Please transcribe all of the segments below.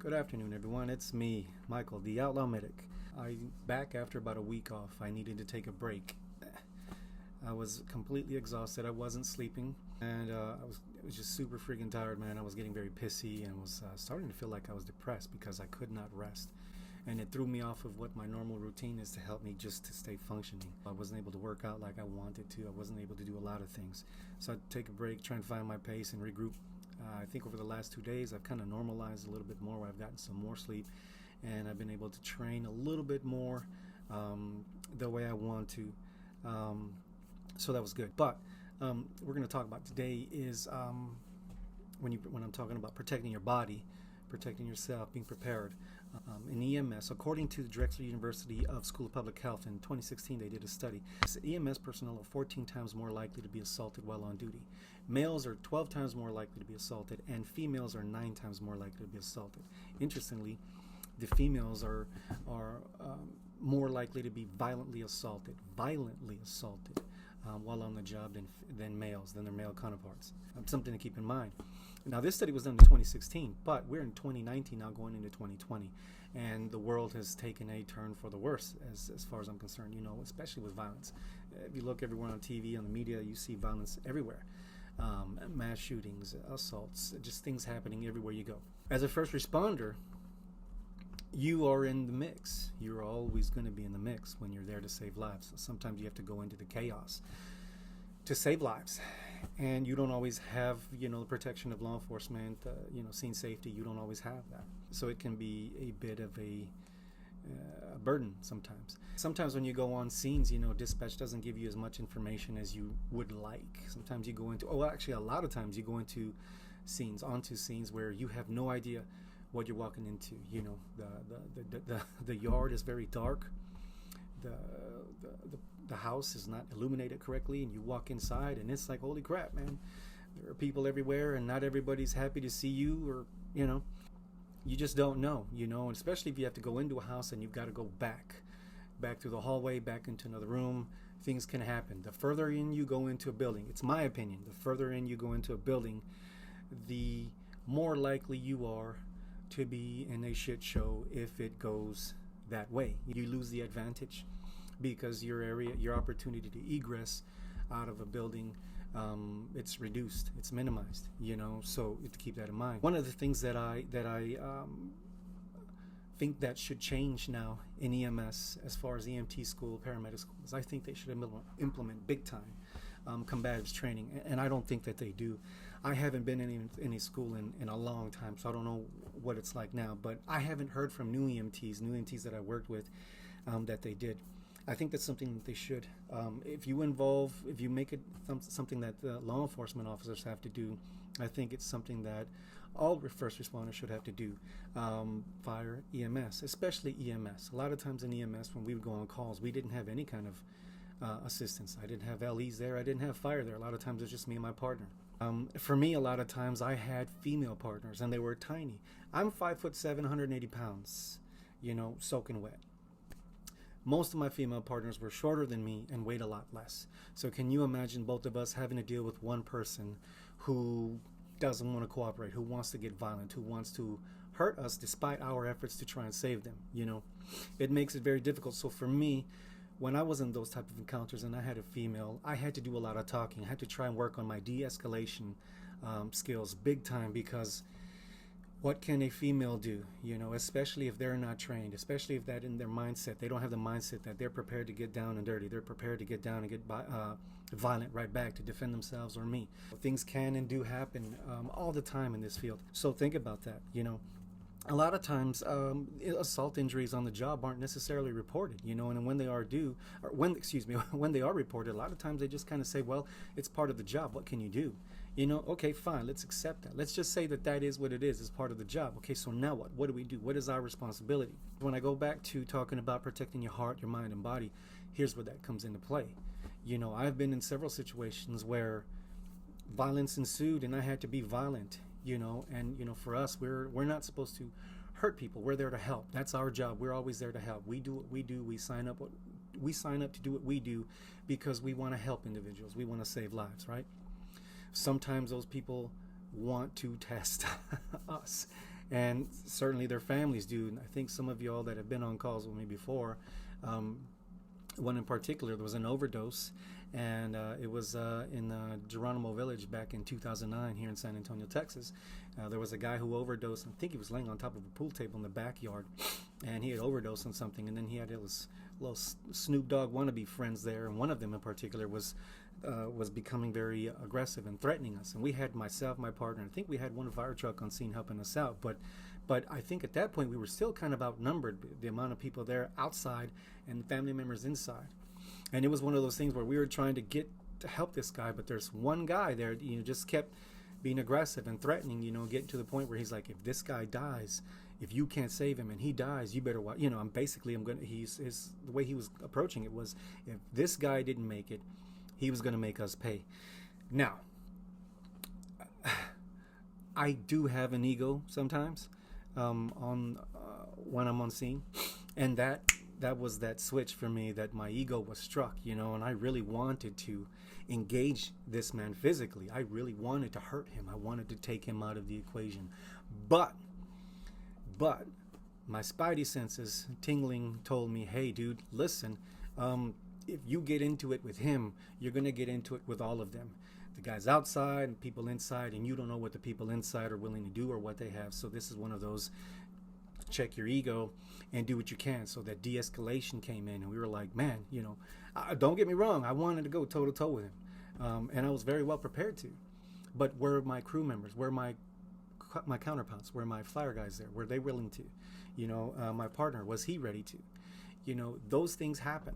Good afternoon, everyone. It's me, Michael, the Outlaw Medic. I'm back after about a week off. I needed to take a break. I was completely exhausted. I wasn't sleeping, and I was just super freaking tired, man. I was getting very pissy and was starting to feel like I was depressed because I could not rest. And it threw me off of what my normal routine is to help me just to stay functioning. I wasn't able to work out like I wanted to. I wasn't able to do a lot of things. So I take a break, try and find my pace and regroup. I think over the last 2 days, I've kind of normalized a little bit more. I've gotten some more sleep, and I've been able to train a little bit more the way I want to. So that was good. But we're going to talk about today is when I'm talking about protecting your body, protecting yourself, being prepared. In EMS, according to the Drexel University of School of Public Health in 2016, they did a study. EMS personnel are 14 times more likely to be assaulted while on duty. Males are 12 times more likely to be assaulted, and females are 9 times more likely to be assaulted. Interestingly, the females are more likely to be violently assaulted while on the job than males, than their male counterparts. Something to keep in mind. Now, this study was done in 2016, but we're in 2019 now, going into 2020, and the world has taken a turn for the worse as far as I'm concerned, especially with violence. If you look everywhere on TV, on the media, you see violence everywhere. Mass shootings, assaults, just things happening everywhere you go. As a first responder, you are in the mix. You're always going to be in the mix when you're there to save lives. Sometimes you have to go into the chaos to save lives. And you don't always have, the protection of law enforcement, scene safety. You don't always have that. So it can be a bit of a burden sometimes. Sometimes when you go on scenes, dispatch doesn't give you as much information as you would like. Sometimes you go into, a lot of times you go into onto scenes where you have no idea what you're walking into. The yard is very dark. The house is not illuminated correctly, and you walk inside and it's like, holy crap, man, there are people everywhere and not everybody's happy to see you, or you just don't know, and especially if you have to go into a house and you've got to go back through the hallway, back into another room. Things can happen. The further in you go into a building, it's my opinion, the further in you go into a building, the more likely you are to be in a shit show if it goes that way. You lose the advantage because your opportunity to egress out of a building, it's reduced, it's minimized, so you have to keep that in mind. One of the things that I think that should change now in EMS, as far as EMT school, paramedic schools, I think they should implement big time combatives training, and I don't think that they do. I haven't been in any school in a long time, so I don't know what it's like now, but I haven't heard from new EMTs that I worked with that they did. I think that's something that they should. If you make it something that the law enforcement officers have to do, I think it's something that all first responders should have to do. Fire, EMS, especially EMS. A lot of times in EMS, when we would go on calls, we didn't have any kind of assistance. I didn't have LEs there. I didn't have fire there. A lot of times it was just me and my partner. For me, a lot of times I had female partners, and they were tiny. I'm 5'7", 180 pounds, soaking wet. Most of my female partners were shorter than me and weighed a lot less. So can you imagine both of us having to deal with one person who doesn't want to cooperate, who wants to get violent, who wants to hurt us despite our efforts to try and save them? It makes it very difficult. So for me, when I was in those type of encounters and I had a female, I had to do a lot of talking. I had to try and work on my de-escalation skills big time, because what can a female do, especially if they're not trained, especially if that in their mindset, they don't have the mindset that they're prepared to get down and dirty. They're prepared to get down and get violent right back to defend themselves or me. Things can and do happen all the time in this field. So think about that, A lot of times, assault injuries on the job aren't necessarily reported, and when they are when they are reported, a lot of times they just kind of say, well, it's part of the job. What can you do? Okay, fine, let's accept that. Let's just say that is what it is. It's part of the job. Okay, so now what? What do we do? What is our responsibility? When I go back to talking about protecting your heart, your mind, and body, here's where that comes into play. I've been in several situations where violence ensued and I had to be violent. And for us, we're not supposed to hurt people. We're there to help. That's our job. We're always there to help. We do what we do. We sign up to do what we do because we want to help individuals. We want to save lives, right? Sometimes those people want to test us and certainly their families do. And I think some of y'all that have been on calls with me before, um, one in particular, there was an overdose, and it was in Geronimo Village back in 2009 here in San Antonio, Texas. There was a guy who overdosed. I think he was laying on top of a pool table in the backyard, and he had overdosed on something. And then he had his little Snoop Dogg wannabe friends there, and one of them in particular was becoming very aggressive and threatening us. And we had myself, my partner, I think we had one fire truck on scene helping us out, but I think at that point we were still kind of outnumbered, the amount of people there outside and family members inside. And it was one of those things where we were trying to help this guy, but there's one guy there, just kept being aggressive and threatening, getting to the point where he's like, if this guy dies, if you can't save him and he dies, you better watch. The way he was approaching it was, if this guy didn't make it, he was going to make us pay. Now, I do have an ego sometimes, when I'm on scene, and that was that switch for me, that my ego was struck, and I really wanted to engage this man physically. I really wanted to hurt him. I wanted to take him out of the equation, but my spidey senses tingling told me, hey dude, listen, if you get into it with him, you're going to get into it with all of them. The guys outside and people inside, and you don't know what the people inside are willing to do or what they have. So this is one of those, check your ego and do what you can. So that de-escalation came in, and we were like, man, don't get me wrong, I wanted to go toe to toe with him, and I was very well prepared to. But were my crew members, were my counterparts, were my fire guys there, were they willing to? My partner, was he ready to? Those things happen.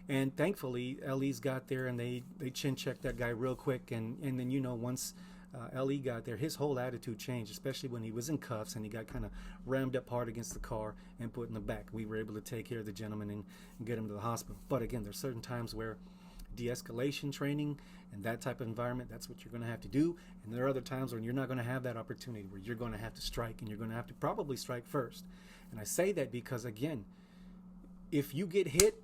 And thankfully, LE's got there, and they chin checked that guy real quick. And then, once LE got there, his whole attitude changed, especially when he was in cuffs and he got kind of rammed up hard against the car and put in the back. We were able to take care of the gentleman and get him to the hospital. But again, there's certain times where de-escalation training and that type of environment, that's what you're going to have to do. And there are other times when you're not going to have that opportunity, where you're going to have to strike, and you're going to have to probably strike first. And I say that because, again, if you get hit,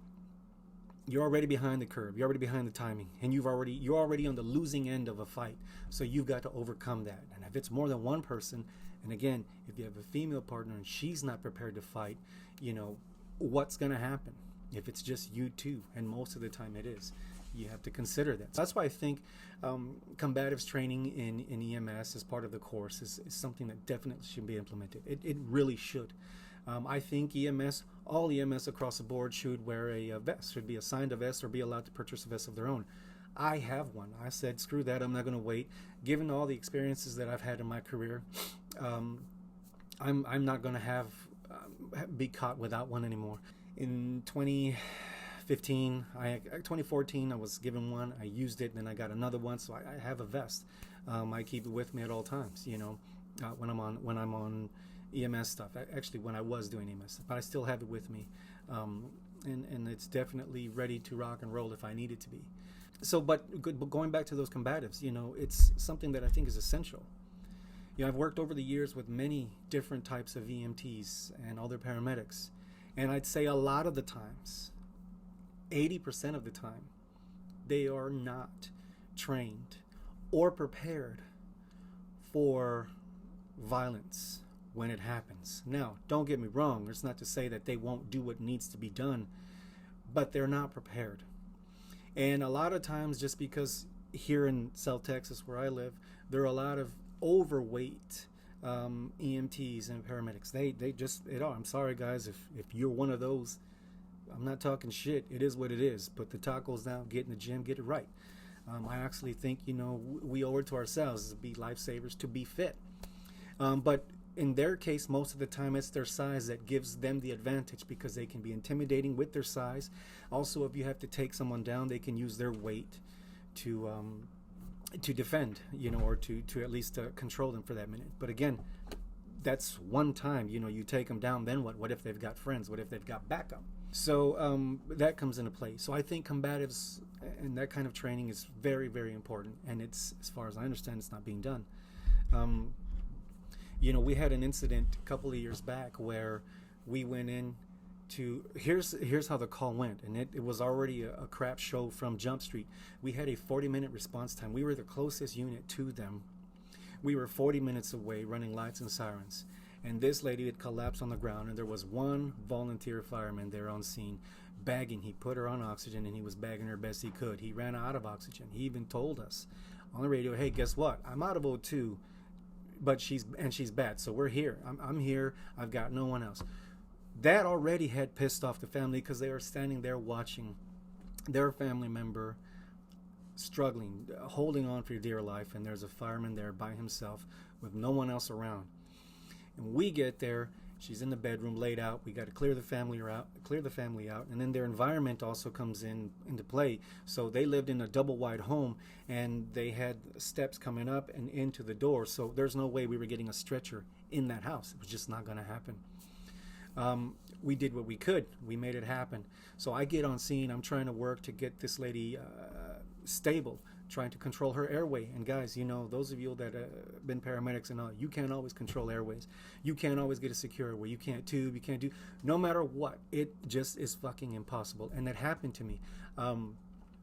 you're already behind the curve. You're already behind the timing, and you're already on the losing end of a fight. So you've got to overcome that. And if it's more than one person, and again, if you have a female partner and she's not prepared to fight, what's going to happen? If it's just you two, and most of the time it is, you have to consider that. So that's why I think combatives training in EMS as part of the course is something that definitely should be implemented. It really should. I think all EMS across the board should wear a vest, should be assigned a vest, or be allowed to purchase a vest of their own. I have one. I said, screw that, I'm not going to wait. Given all the experiences that I've had in my career, I'm not going to be caught without one anymore. In 2014, I was given one. I used it, and then I got another one, so I have a vest. I keep it with me at all times, when I'm on EMS stuff. Actually, when I was doing EMS stuff, but I still have it with me, and it's definitely ready to rock and roll if I need it to be. So, but going back to those combatives, it's something that I think is essential. I've worked over the years with many different types of EMTs and other paramedics, and I'd say a lot of the times, 80% of the time, they are not trained or prepared for violence when it happens. Now, don't get me wrong, it's not to say that they won't do what needs to be done, but they're not prepared. And a lot of times, just because here in South Texas where I live, there are a lot of overweight EMTs and paramedics. They just, I'm sorry guys, if you're one of those, I'm not talking shit, it is what it is. Put the tacos down, get in the gym, get it right. I actually think, we owe it to ourselves to be lifesavers, to be fit. But in their case, most of the time it's their size that gives them the advantage, because they can be intimidating with their size. Also, if you have to take someone down, they can use their weight to defend, or to at least control them for that minute. But again, that's one time, you take them down, then what? What if they've got friends? What if they've got backup? So that comes into play. So I think combatives and that kind of training is very, very important. And it's, as far as I understand, it's not being done. We had an incident a couple of years back where we went in to, here's how the call went, and it was already a crap show from Jump Street. We had a 40-minute response time. We were the closest unit to them. We were 40 minutes away, running lights and sirens. And this lady had collapsed on the ground, and there was one volunteer fireman there on scene bagging. He put her on oxygen, and he was bagging her best he could. He ran out of oxygen. He even told us on the radio, hey, guess what? I'm out of O2, but she's bad, so we're here. I'm here. I've got no one else. That already had pissed off the family because they were standing there watching their family member struggling, holding on for dear life, and there's a fireman there by himself with no one else around. And we get there, she's in the bedroom laid out. We got to clear the family out, and then their environment also comes into play. So they lived in a double wide home, and they had steps coming up and into the door. So there's no way we were getting a stretcher in that house. It was just not going to happen. We did what we could. We made it happen. So I get on scene. I'm trying to work to get this lady stable, trying to control her airway. And guys, you know, those of you that have been paramedics and all, you can't always control airways. You can't always get a secure airway. You can't tube. You can't do, no matter what. It just is fucking impossible. And that happened to me.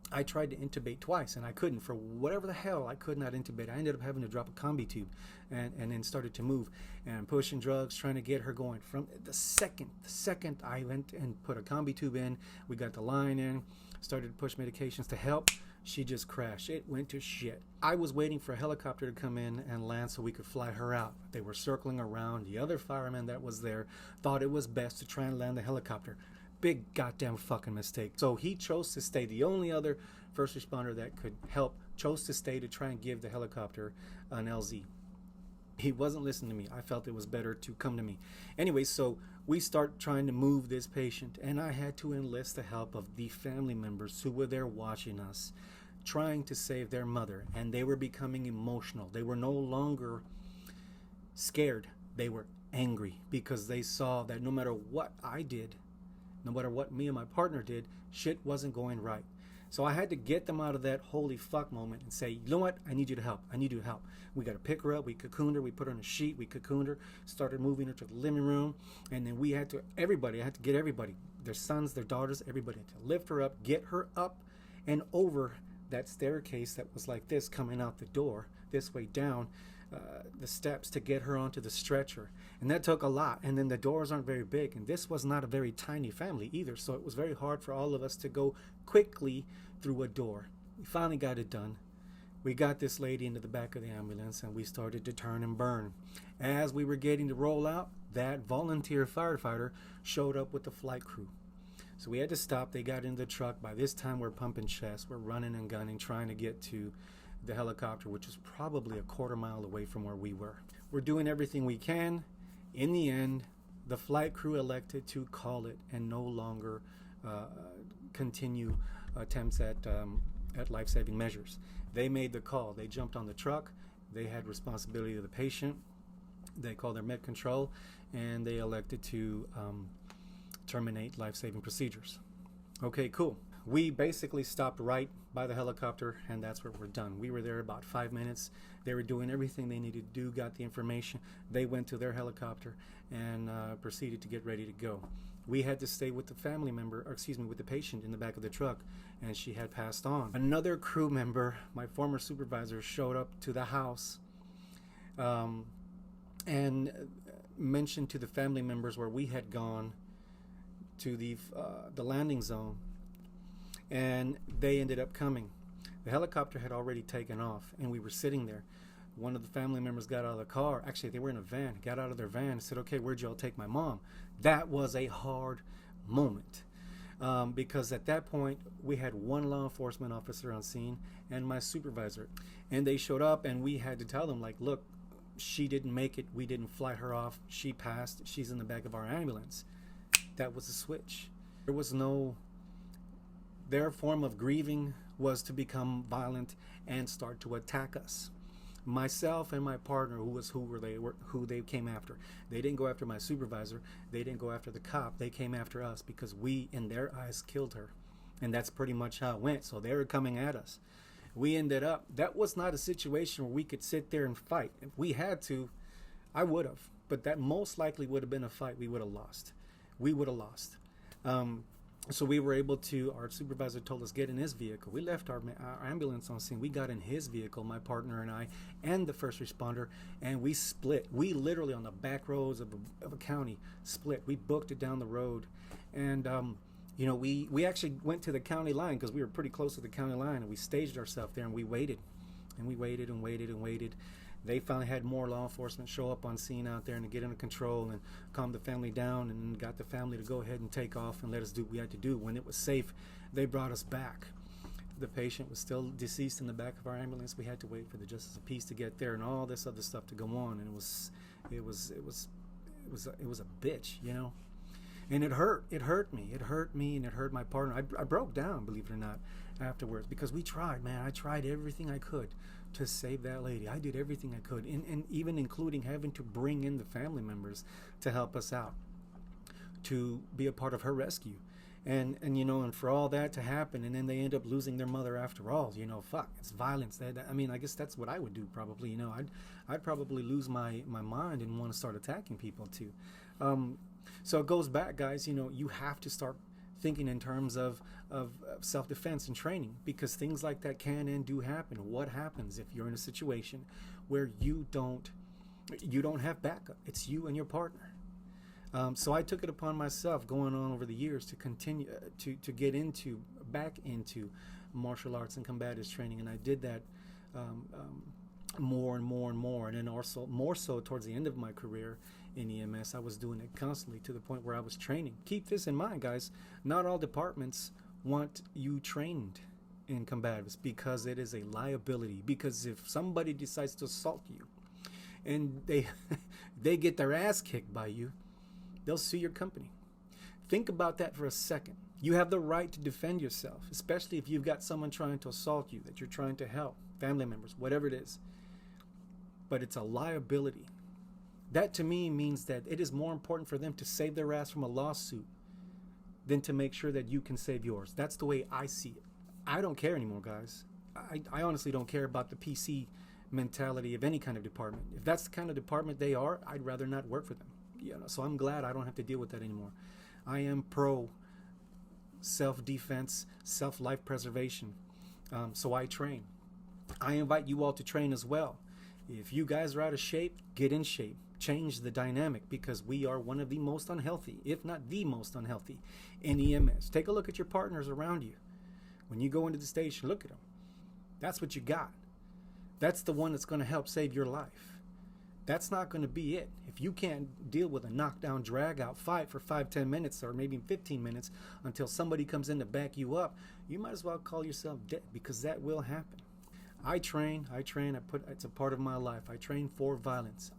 I tried to intubate twice, and I couldn't. For whatever the hell, I could not intubate. I ended up having to drop a combi tube and then started to move and pushing drugs, trying to get her going. From the second I went and put a combi tube in, we got the line in, started to push medications to help, she just crashed. It went to shit. I was waiting for a helicopter to come in and land so we could fly her out. They were circling around. The other fireman that was there thought it was best to try and land the helicopter. Big goddamn fucking mistake. So he chose to stay. The only other first responder that could help chose to stay to try and give the helicopter an LZ. He wasn't listening to me. I felt it was better to come to me. Anyway, so we start trying to move this patient, and I had to enlist the help of the family members who were there watching us, trying to save their mother. And they were becoming emotional. They were no longer scared. They were angry because they saw that no matter what I did, no matter what me and my partner did, shit wasn't going right. So I had to get them out of that holy fuck moment and say, you know what? I need you to help. I need you to help. We got to pick her up. We cocooned her. We put her on a sheet. We cocooned her, started moving her to the living room. And then I had to get everybody, their sons, their daughters, everybody to lift her up, get her up and over that staircase that was like this coming out the door, this way down the steps to get her onto the stretcher. And that took a lot. And then the doors aren't very big, and this was not a very tiny family either, so it was very hard for all of us to go quickly through a door. We finally got it done. We got this lady into the back of the ambulance, and we started to turn and burn. As we were getting to roll out, that volunteer firefighter showed up with the flight crew. So we had to stop. They got in the truck. By this time, we're pumping chest. We're running and gunning, trying to get to the helicopter, which is probably a quarter mile away from where we were. We're doing everything we can. In the end, the flight crew elected to call it and no longer continue attempts at life-saving measures. They made the call. They jumped on the truck. They had responsibility of the patient. They called their med control, and they elected to terminate life-saving procedures. Okay, cool. We basically stopped right by the helicopter, and that's where we're done. We were there about 5 minutes. They were doing everything they needed to do, got the information. They went to their helicopter and proceeded to get ready to go. We had to stay with the family member, with the patient in the back of the truck, and she had passed on. Another crew member, my former supervisor, showed up to the house and mentioned to the family members where we had gone to the landing zone, and they ended up coming. The helicopter had already taken off, and we were sitting there. One of the family members got out of the car. Actually, they were in a van. Got out of their van and said, okay, where'd y'all take my mom? That was a hard moment because at that point, we had one law enforcement officer on scene and my supervisor. And they showed up, and we had to tell them, like, look, she didn't make it. We didn't fly her off. She passed. She's in the back of our ambulance. That was a switch. There was no... Their form of grieving was to become violent and start to attack us. Myself and my partner, who they came after. They didn't go after my supervisor. They didn't go after the cop. They came after us because we, in their eyes, killed her. And that's pretty much how it went. So they were coming at us. We ended up, that was not a situation where we could sit there and fight. If we had to, I would have. But that most likely would have been a fight we would have lost. We would have lost. So we were able to, our supervisor told us, get in his vehicle. We left our ambulance on scene. We got in his vehicle, my partner and I, and the first responder, and we split. We literally, on the back roads of a county, split. We booked it down the road. And, we actually went to the county line because we were pretty close to the county line, and we staged ourselves there, and we waited. And we waited and waited and waited. They finally had more law enforcement show up on scene out there and to get under control and calm the family down, and got the family to go ahead and take off and let us do what we had to do. When it was safe, they brought us back. The patient was still deceased in the back of our ambulance. We had to wait for the justice of peace to get there and all this other stuff to go on, and it was a bitch, And it hurt me, and it hurt my partner. I broke down, believe it or not, afterwards, because we tried, man. I tried everything I could to save that lady. I did everything I could, and even including having to bring in the family members to help us out, to be a part of her rescue. And for all that to happen, and then they end up losing their mother after all. Fuck, it's violence. I guess that's what I would do probably. I'd probably lose my mind and want to start attacking people too. So it goes back, guys. You have to start thinking in terms of self-defense and training, because things like that can and do happen. What happens if you're in a situation where you don't have backup? It's you and your partner. So I took it upon myself, going on over the years, to continue to get back into martial arts and combatives training, and I did that more and more and more, and then also more so towards the end of my career in EMS. I was doing it constantly, to the point where I was training. Keep this in mind, guys. Not all departments want you trained in combatives, because it is a liability. Because if somebody decides to assault you and they get their ass kicked by you, they'll sue your company. Think about that for a second. You have the right to defend yourself, especially if you've got someone trying to assault you that you're trying to help, family members, whatever it is. But it's a liability. That to me means that it is more important for them to save their ass from a lawsuit than to make sure that you can save yours. That's the way I see it. I don't care anymore, guys. I honestly don't care about the PC mentality of any kind of department. If that's the kind of department they are, I'd rather not work for them. So I'm glad I don't have to deal with that anymore. I am pro self-defense, self-life preservation. So I train. I invite you all to train as well. If you guys are out of shape, get in shape. Change the dynamic, because we are one of the most unhealthy, if not the most unhealthy, in EMS. Take a look at your partners around you. When you go into the station, look at them. That's what you got. That's the one that's going to help save your life. That's not going to be it. If you can't deal with a knockdown, drag-out fight for 5-10 minutes, or maybe 15 minutes, until somebody comes in to back you up, you might as well call yourself dead, because that will happen. I train, it's a part of my life. I train for violence.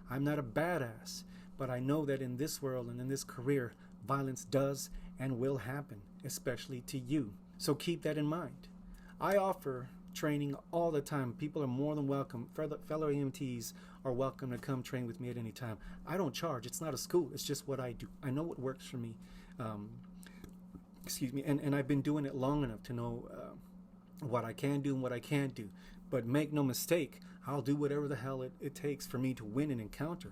I'm not a badass, but I know that in this world and in this career, violence does and will happen, especially to you. So keep that in mind. I offer training all the time. People are more than welcome. Fellow EMTs are welcome to come train with me at any time. I don't charge. It's not a school. It's just what I do. I know what works for me. And I've been doing it long enough to know what I can do and what I can't do. But make no mistake, I'll do whatever the hell it takes for me to win an encounter.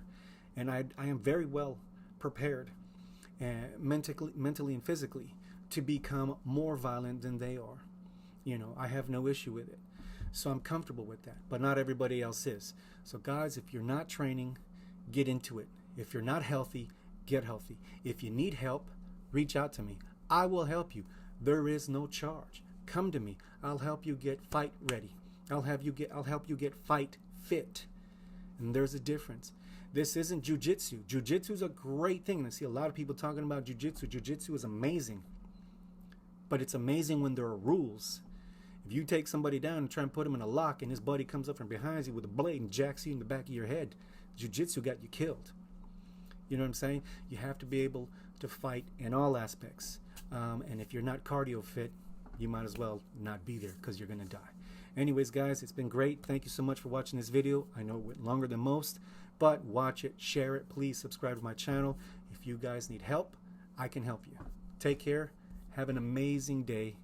And I am very well prepared, mentally and physically, to become more violent than they are. I have no issue with it. So I'm comfortable with that. But not everybody else is. So guys, if you're not training, get into it. If you're not healthy, get healthy. If you need help, reach out to me. I will help you. There is no charge. Come to me. I'll help you get fight ready. I'll help you get fight fit. And there's a difference. This isn't jujitsu. Jujitsu is a great thing. I see a lot of people talking about jujitsu. Jujitsu is amazing. But it's amazing when there are rules. If you take somebody down and try and put him in a lock, and his buddy comes up from behind you with a blade and jacks you in the back of your head, jujitsu got you killed. You know what I'm saying? You have to be able to fight in all aspects. And if you're not cardio fit, you might as well not be there, because you're going to die. Anyways, guys, it's been great. Thank you so much for watching this video. I know it went longer than most, but watch it, share it. Please subscribe to my channel. If you guys need help, I can help you. Take care. Have an amazing day.